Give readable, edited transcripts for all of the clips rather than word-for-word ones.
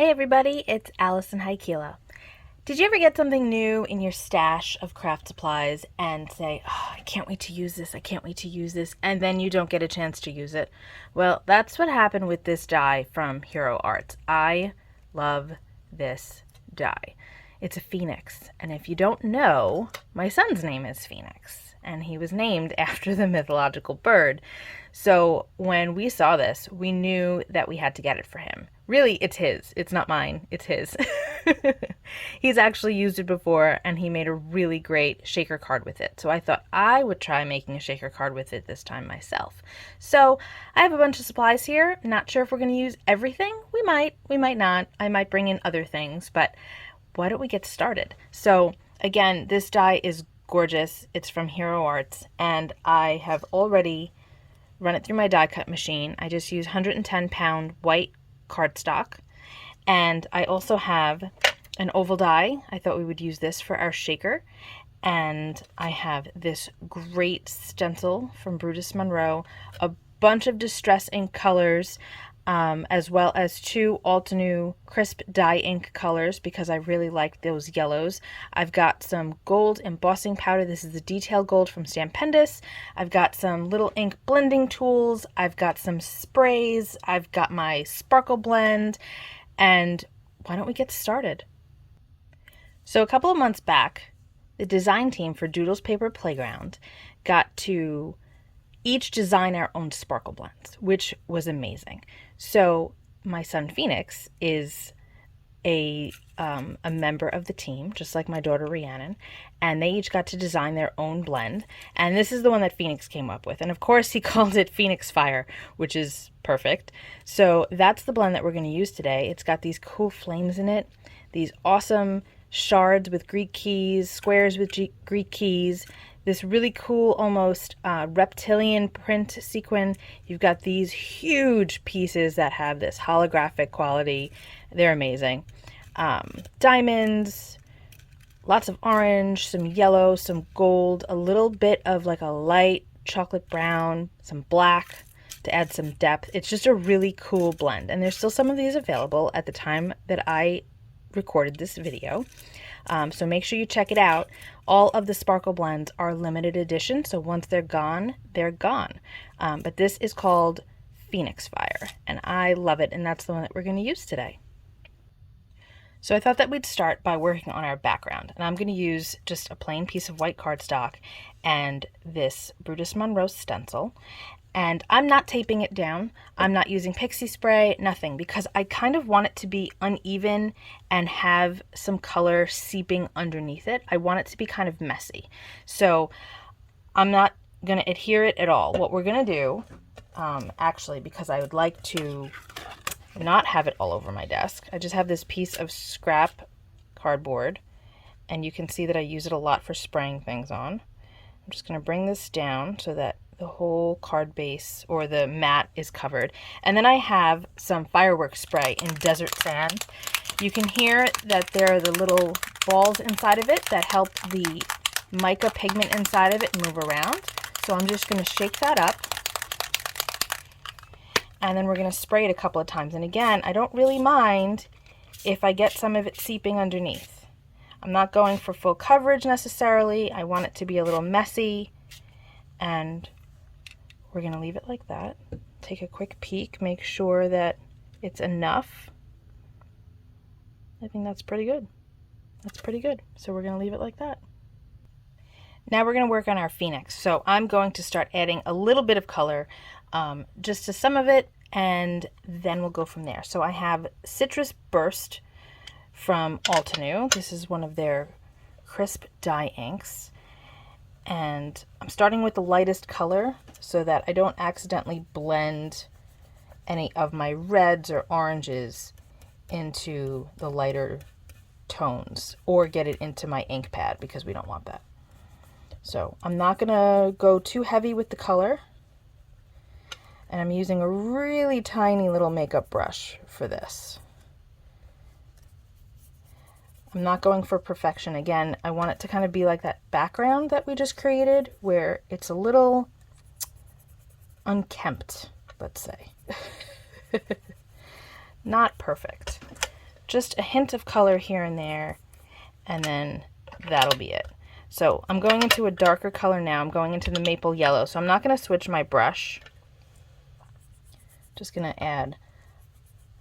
Hey everybody, it's Allison Haikila. Did you ever get something new in your stash of craft supplies and say, oh, I can't wait to use this, I can't wait to use this, and then you don't get a chance to use it? Well, that's what happened with this die from Hero Arts. I love this die. It's a phoenix, and if you don't know, my son's name is Phoenix, and he was named after the mythological bird. So when we saw this, we knew that we had to get it for him. Really, it's his. It's not mine. It's his. He's actually used it before, and he made a really great shaker card with it. So I thought I would try making a shaker card with it this time myself. So I have a bunch of supplies here. Not sure if we're going to use everything. We might not. I might bring in other things, but why don't we get started? So again, this die is gorgeous. It's from Hero Arts, and I have already run it through my die cut machine. I just use 110-pound white cardstock, and I also have an oval die. I thought we would use this for our shaker, and I have this great stencil from Brutus Monroe, a bunch of distress ink colors, as well as two Altenew crisp dye ink colors because I really like those yellows. I've got some gold embossing powder. This is the detail gold from Stampendous. I've got some little ink blending tools. I've got some sprays. I've got my sparkle blend. And why don't we get started? So a couple of months back, the design team for Doodles Paper Playground got to each design our own sparkle blends, which was amazing. So my son Phoenix is a member of the team, just like my daughter Rhiannon, and they each got to design their own blend. And this is the one that Phoenix came up with. And of course he called it Phoenix Fire, which is perfect. So that's the blend that we're going to use today. It's got these cool flames in it, these awesome shards with Greek keys, squares with Greek keys, this really cool almost reptilian print sequin. You've got these huge pieces that have this holographic quality. They're amazing. Diamonds, lots of orange, some yellow, some gold, a little bit of like a light chocolate brown, some black to add some depth. It's just a really cool blend, and there's still some of these available at the time that I recorded this video. So make sure you check it out. All of the sparkle blends are limited edition, so once they're gone, they're gone. But this is called Phoenix Fire, and I love it, and that's the one that we're going to use today. So I thought that we'd start by working on our background, and I'm going to use just a plain piece of white cardstock and this Brutus Monroe stencil. And I'm not taping it down. I'm not using pixie spray, nothing, because I kind of want it to be uneven and have some color seeping underneath it. I want it to be kind of messy. So I'm not going to adhere it at all. What we're going to do, actually, because I would like to not have it all over my desk, I just have this piece of scrap cardboard, and you can see that I use it a lot for spraying things on. I'm just going to bring this down so that the whole card base or the mat is covered. And then I have some fireworks spray in desert sand. You can hear that there are the little balls inside of it that help the mica pigment inside of it move around. So I'm just going to shake that up. And then we're going to spray it a couple of times. And again, I don't really mind if I get some of it seeping underneath. I'm not going for full coverage necessarily. I want it to be a little messy. And we're going to leave it like that. Take a quick peek, make sure that it's enough. I think that's pretty good. That's pretty good. So we're going to leave it like that. Now we're going to work on our Phoenix. So I'm going to start adding a little bit of color just to some of it, and then we'll go from there. So I have Citrus Burst from Altenew. This is one of their crisp dye inks. And I'm starting with the lightest color so that I don't accidentally blend any of my reds or oranges into the lighter tones or get it into my ink pad, because we don't want that. So I'm not going to go too heavy with the color. And I'm using a really tiny little makeup brush for this. I'm not going for perfection. Again, I want it to kind of be like that background that we just created, where it's a little unkempt, let's say. Not perfect. just a hint of color here and there, and then that'll be it. So I'm going into a darker color now. I'm going into the maple yellow. So I'm not going to switch my brush. Just going to add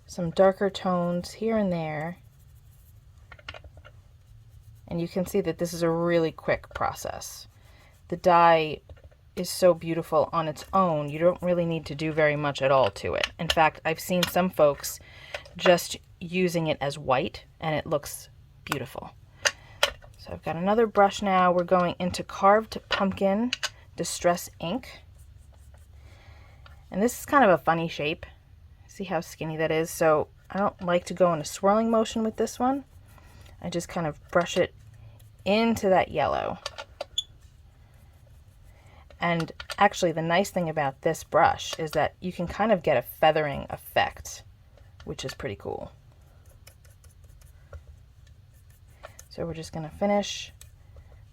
some darker tones here and there. And you can see that this is a really quick process. The dye is so beautiful on its own. You don't really need to do very much at all to it. In fact, I've seen some folks just using it as white, and it looks beautiful. So I've got another brush now. We're going into Carved Pumpkin Distress Ink. And this is kind of a funny shape. See how skinny that is? So I don't like to go in a swirling motion with this one. I just kind of brush it into that yellow. And actually the nice thing about this brush is that you can kind of get a feathering effect, which is pretty cool. So we're just going to finish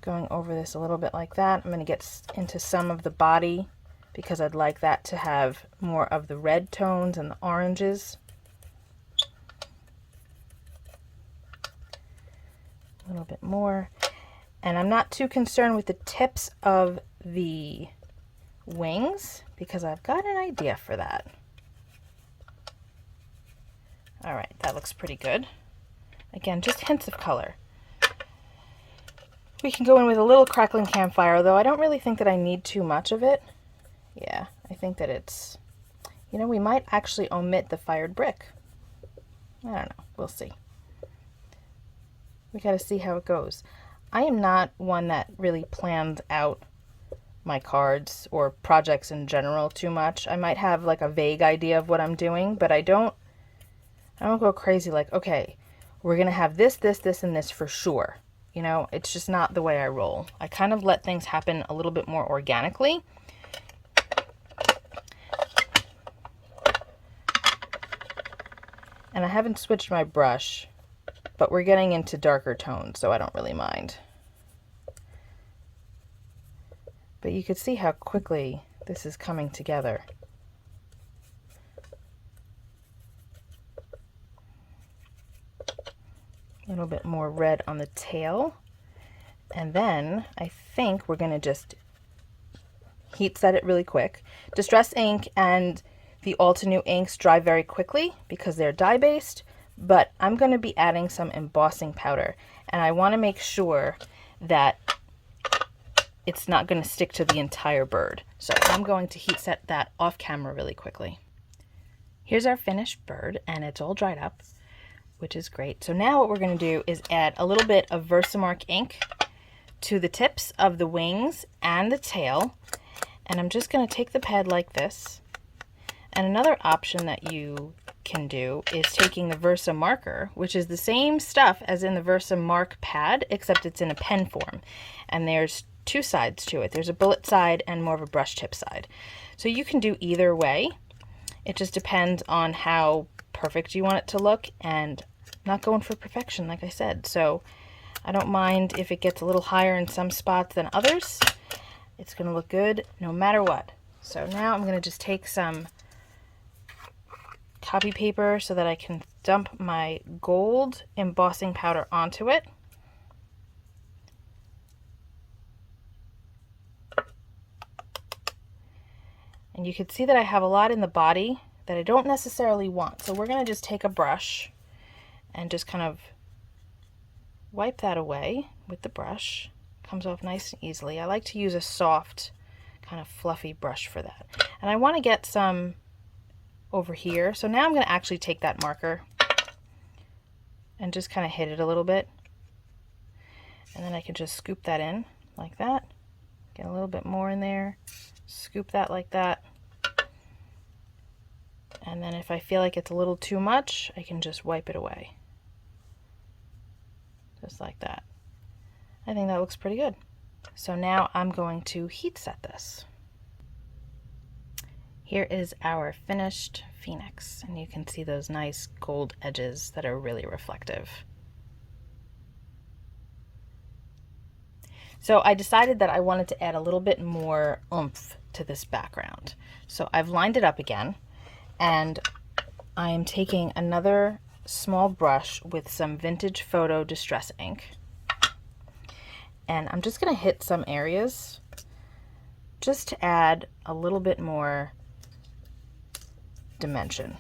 going over this a little bit like that. I'm going to get into some of the body because I'd like that to have more of the red tones and the oranges. A little bit more. And I'm not too concerned with the tips of the wings because I've got an idea for that. All right, that looks pretty good. Again, just hints of color. We can go in with a little Crackling Campfire, though I don't really think that I need too much of it. Yeah, I think that it's, you know, we might actually omit the fired brick. I don't know, we'll see. We gotta see how it goes. I am not one that really plans out my cards or projects in general too much. I might have like a vague idea of what I'm doing, but I don't go crazy like, okay, we're gonna have this, this, this, and this for sure. You know, it's just not the way I roll. I kind of let things happen a little bit more organically. And I haven't switched my brush, but we're getting into darker tones, so I don't really mind. But you could see how quickly this is coming together. A little bit more red on the tail. And then I think we're going to just heat set it really quick. Distress ink and the Altenew inks dry very quickly because they're dye based, but I'm going to be adding some embossing powder, and I want to make sure that it's not going to stick to the entire bird. So I'm going to heat set that off camera really quickly. Here's our finished bird, and it's all dried up, which is great. So now what we're going to do is add a little bit of VersaMark ink to the tips of the wings and the tail. And I'm just going to take the pad like this. And another option that you can do is taking the Versa marker, which is the same stuff as in the VersaMark pad, except it's in a pen form. And there's two sides to it. There's a bullet side and more of a brush tip side. So you can do either way. It just depends on how perfect you want it to look, and not going for perfection, like I said. So I don't mind if it gets a little higher in some spots than others. It's going to look good no matter what. So now I'm going to just take some copy paper so that I can dump my gold embossing powder onto it. And you can see that I have a lot in the body that I don't necessarily want. So we're going to just take a brush and just kind of wipe that away with the brush. Comes off nice and easily. I like to use a soft, kind of fluffy brush for that. And I want to get some over here. So now I'm going to actually take that marker and just kind of hit it a little bit. And then I can just scoop that in like that. Get a little bit more in there. Scoop that like that. And then if I feel like it's a little too much, I can just wipe it away. Just like that. I think that looks pretty good. So now I'm going to heat set this. Here is our finished Phoenix, and you can see those nice gold edges that are really reflective. So I decided that I wanted to add a little bit more oomph to this background. So I've lined it up again, and I am taking another small brush with some vintage photo distress ink. And I'm just going to hit some areas just to add a little bit more dimension.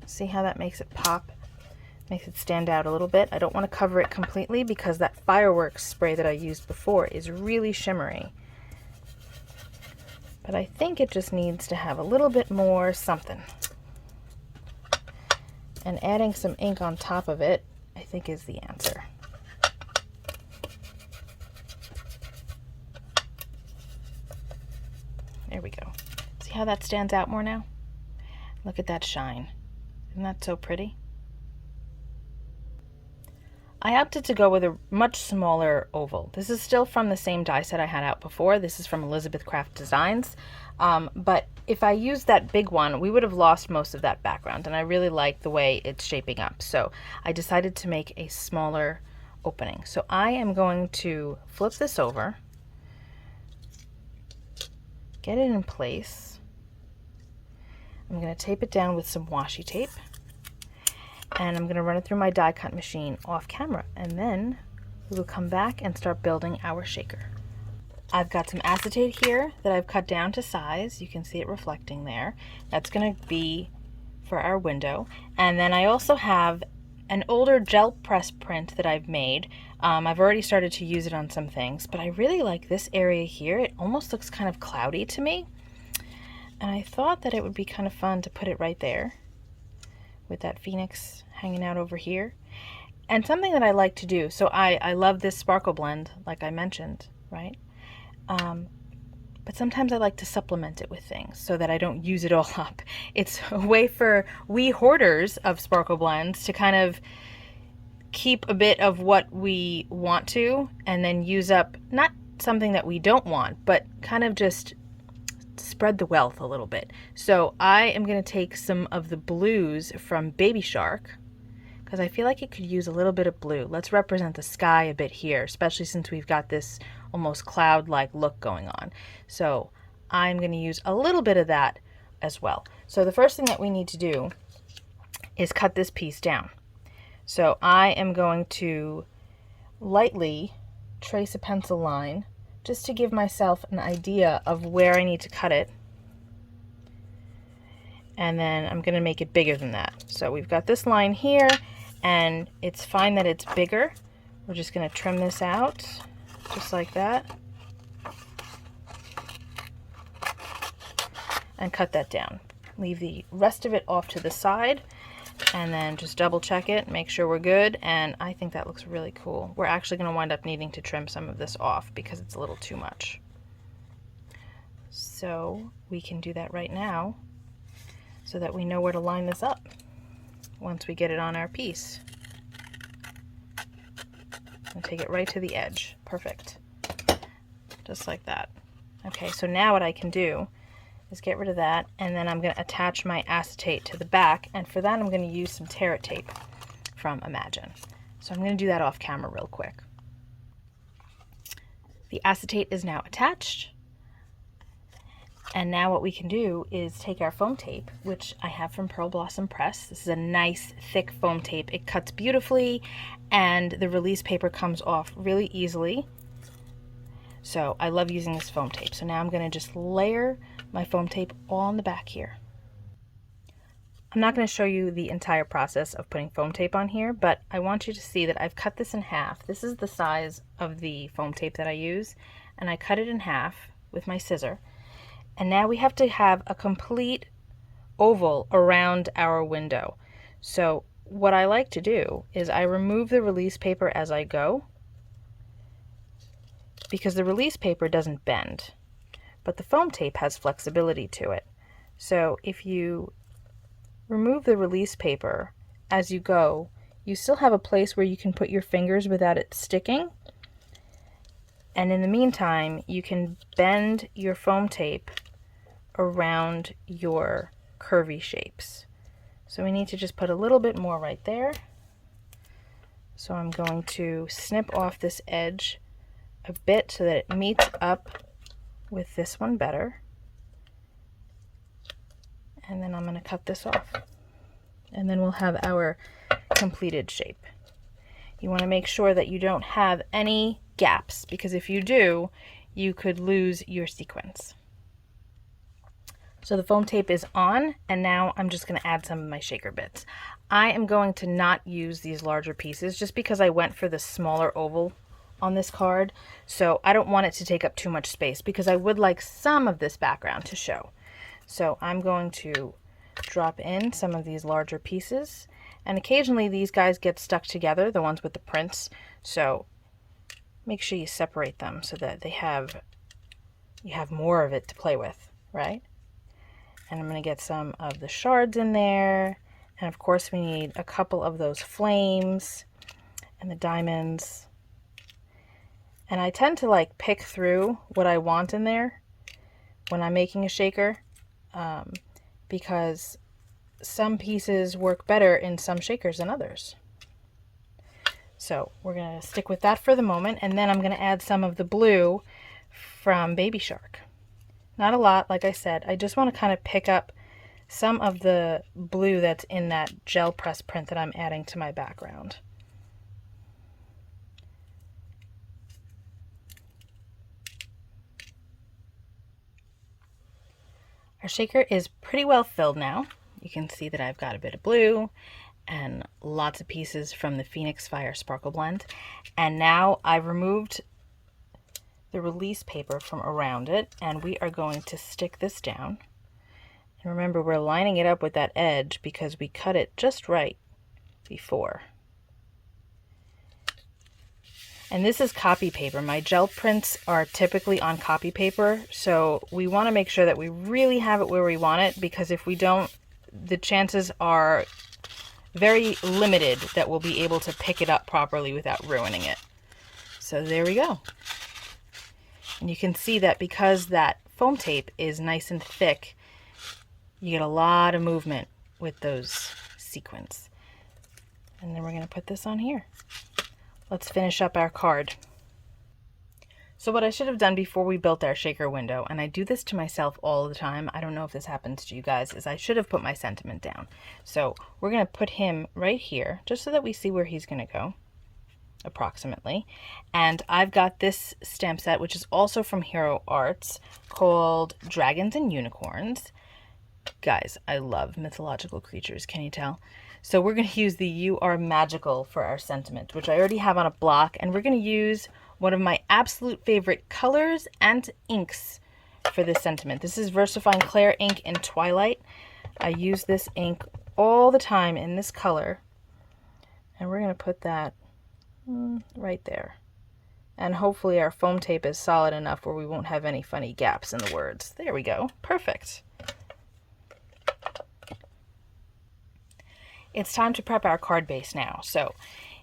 See how that makes it pop? Makes it stand out a little bit. I don't want to cover it completely because that fireworks spray that I used before is really shimmery. But I think it just needs to have a little bit more something. And adding some ink on top of it, I think, is the answer. There we go. See how that stands out more now? Look at that shine. Isn't that so pretty? I opted to go with a much smaller oval. This is still from the same die set I had out before. This is from Elizabeth Craft Designs. But if I used that big one, we would have lost most of that background, and I really like the way it's shaping up. So I decided to make a smaller opening. So I am going to flip this over, get it in place. I'm going to tape it down with some washi tape, and I'm going to run it through my die cut machine off camera, and then we will come back and start building our shaker. I've got some acetate here that I've cut down to size. You can see it reflecting there. That's going to be for our window. And then I also have an older gel press print that I've made. I've already started to use it on some things, but I really like this area here. It almost looks kind of cloudy to me. And I thought that it would be kind of fun to put it right there with that phoenix hanging out over here. And something that I like to do, so I love this sparkle blend, like I mentioned, right? But sometimes I like to supplement it with things so that I don't use it all up. It's a way for we hoarders of sparkle blends to kind of keep a bit of what we want to and then use up not something that we don't want, but kind of just spread the wealth a little bit. So I am going to take some of the blues from Baby Shark because I feel like it could use a little bit of blue. Let's represent the sky a bit here, especially since we've got this almost cloud-like look going on. So I'm going to use a little bit of that as well. So the first thing that we need to do is cut this piece down. So I am going to lightly trace a pencil line just to give myself an idea of where I need to cut it. And then I'm going to make it bigger than that. So we've got this line here, and it's fine that it's bigger. We're just going to trim this out, just like that. And cut that down. Leave the rest of it off to the side, and then just double check it, make sure we're good, and I think that looks really cool. We're actually going to wind up needing to trim some of this off because it's a little too much. So we can do that right now so that we know where to line this up once we get it on our piece. And take it right to the edge. Perfect. Just like that. Okay, so now what I can do is get rid of that, and then I'm going to attach my acetate to the back, and for that I'm going to use some Terra tape from Imagine. So I'm going to do that off camera real quick. The acetate is now attached, and now what we can do is take our foam tape, which I have from Pearl Blossom Press. This is a nice thick foam tape. It cuts beautifully, and the release paper comes off really easily. So I love using this foam tape. So now I'm going to just layer my foam tape all on the back here. I'm not going to show you the entire process of putting foam tape on here, but I want you to see that I've cut this in half. This is the size of the foam tape that I use, and I cut it in half with my scissor. And now we have to have a complete oval around our window. So what I like to do is I remove the release paper as I go, because the release paper doesn't bend, but the foam tape has flexibility to it. So if you remove the release paper as you go, you still have a place where you can put your fingers without it sticking. And in the meantime, you can bend your foam tape around your curvy shapes. So we need to just put a little bit more right there. So I'm going to snip off this edge a bit so that it meets up with this one better. And then I'm going to cut this off. And then we'll have our completed shape. You want to make sure that you don't have any gaps, because if you do, you could lose your sequence. So the foam tape is on, and now I'm just going to add some of my shaker bits. I am going to not use these larger pieces just because I went for the smaller oval on this card. So I don't want it to take up too much space because I would like some of this background to show. So I'm going to drop in some of these larger pieces, and occasionally these guys get stuck together, the ones with the prints. So make sure you separate them so that you have more of it to play with, right? And I'm going to get some of the shards in there. And of course we need a couple of those flames and the diamonds. And I tend to like pick through what I want in there when I'm making a shaker, because some pieces work better in some shakers than others. So we're going to stick with that for the moment, and then I'm going to add some of the blue from Baby Shark. Not a lot, like I said. I just want to kind of pick up some of the blue that's in that gel press print that I'm adding to my background. Our shaker is pretty well filled now. You can see that I've got a bit of blue and lots of pieces from the Phoenix Fire Sparkle Blend. And now I've removed the release paper from around it, and we are going to stick this down. And remember, we're lining it up with that edge because we cut it just right before. And this is copy paper. My gel prints are typically on copy paper, so we want to make sure that we really have it where we want it, because if we don't, the chances are very limited that we'll be able to pick it up properly without ruining it. So there we go. And you can see that because that foam tape is nice and thick, you get a lot of movement with those sequins. And then we're going to put this on here. Let's finish up our card. So what I should have done before we built our shaker window, and I do this to myself all the time, I don't know if this happens to you guys, is I should have put my sentiment down. So we're going to put him right here, just so that we see where he's going to go, approximately. And I've got this stamp set, which is also from Hero Arts, called Dragons and Unicorns. Guys, I love mythological creatures, can you tell? So we're going to use the You Are Magical for our sentiment, which I already have on a block, and we're going to use one of my absolute favorite colors and inks for this sentiment. This is VersaFine Clair ink in Twilight. I use this ink all the time in this color, and we're going to put that right there. And hopefully our foam tape is solid enough where we won't have any funny gaps in the words. There we go. Perfect. It's time to prep our card base now. So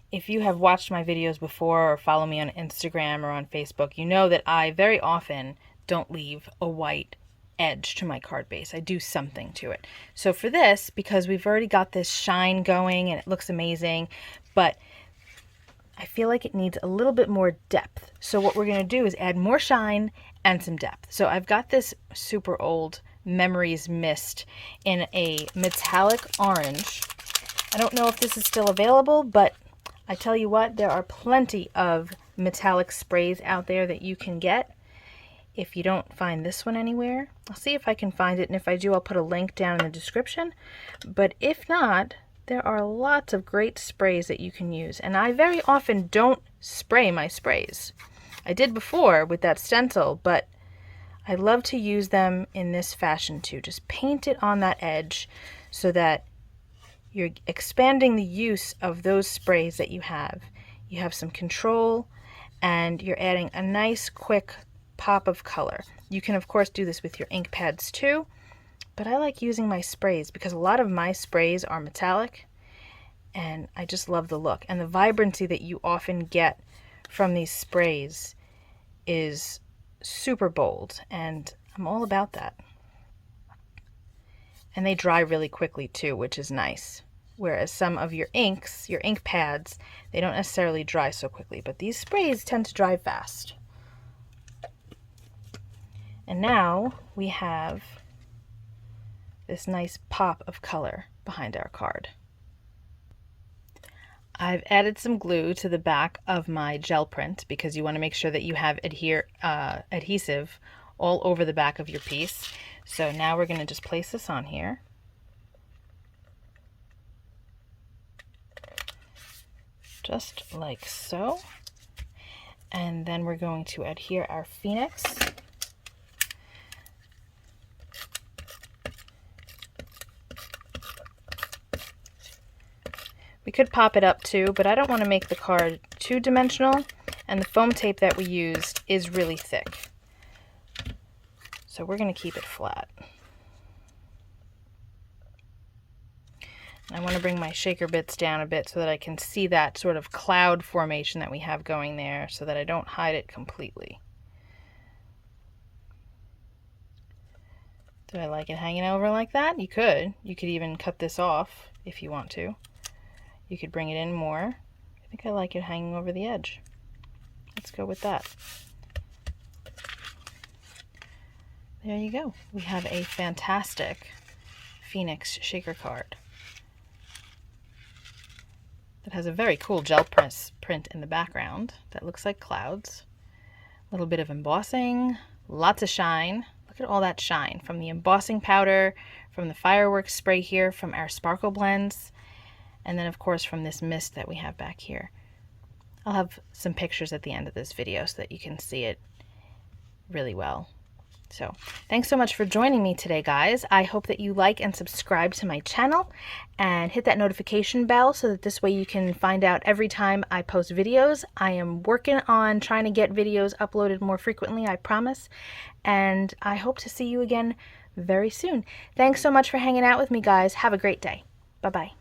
if you have watched my videos before or follow me on Instagram or on Facebook, you know that I very often don't leave a white edge to my card base. I do something to it. So for this, because we've already got this shine going and it looks amazing, but I feel like it needs a little bit more depth. So what we're going to do is add more shine and some depth. So I've got this super old Memories Mist in a metallic orange. I don't know if this is still available, but I tell you what, there are plenty of metallic sprays out there that you can get. If you don't find this one anywhere, I'll see if I can find it, and if I do, I'll put a link down in the description. But if not, there are lots of great sprays that you can use, and I very often don't spray my sprays. I did before with that stencil, but I love to use them in this fashion too. Just paint it on that edge so that you're expanding the use of those sprays that you have. You have some control, and you're adding a nice quick pop of color. You can of course do this with your ink pads too, but I like using my sprays because a lot of my sprays are metallic, and I just love the look. And the vibrancy that you often get from these sprays is super bold, and I'm all about that. And they dry really quickly too, which is nice. Whereas some of your inks, your ink pads, they don't necessarily dry so quickly, but these sprays tend to dry fast. And now we have this nice pop of color behind our card. I've added some glue to the back of my gel print because you want to make sure that you have adhesive all over the back of your piece. So now we're going to just place this on here. Just like so. And then we're going to adhere our phoenix. We could pop it up too, but I don't want to make the card two-dimensional, and the foam tape that we used is really thick. So we're going to keep it flat. And I want to bring my shaker bits down a bit so that I can see that sort of cloud formation that we have going there so that I don't hide it completely. Do I like it hanging over like that? You could. You could even cut this off if you want to. You could bring it in more. I think I like it hanging over the edge. Let's go with that. There you go. We have a fantastic Phoenix shaker card that has a very cool gel print in the background that looks like clouds. A little bit of embossing, lots of shine. Look at all that shine from the embossing powder, from the fireworks spray here, from our sparkle blends, and then of course from this mist that we have back here. I'll have some pictures at the end of this video so that you can see it really well. So thanks so much for joining me today, guys. I hope that you like and subscribe to my channel and hit that notification bell so that this way you can find out every time I post videos. I am working on trying to get videos uploaded more frequently, I promise. And I hope to see you again very soon. Thanks so much for hanging out with me, guys. Have a great day. Bye-bye.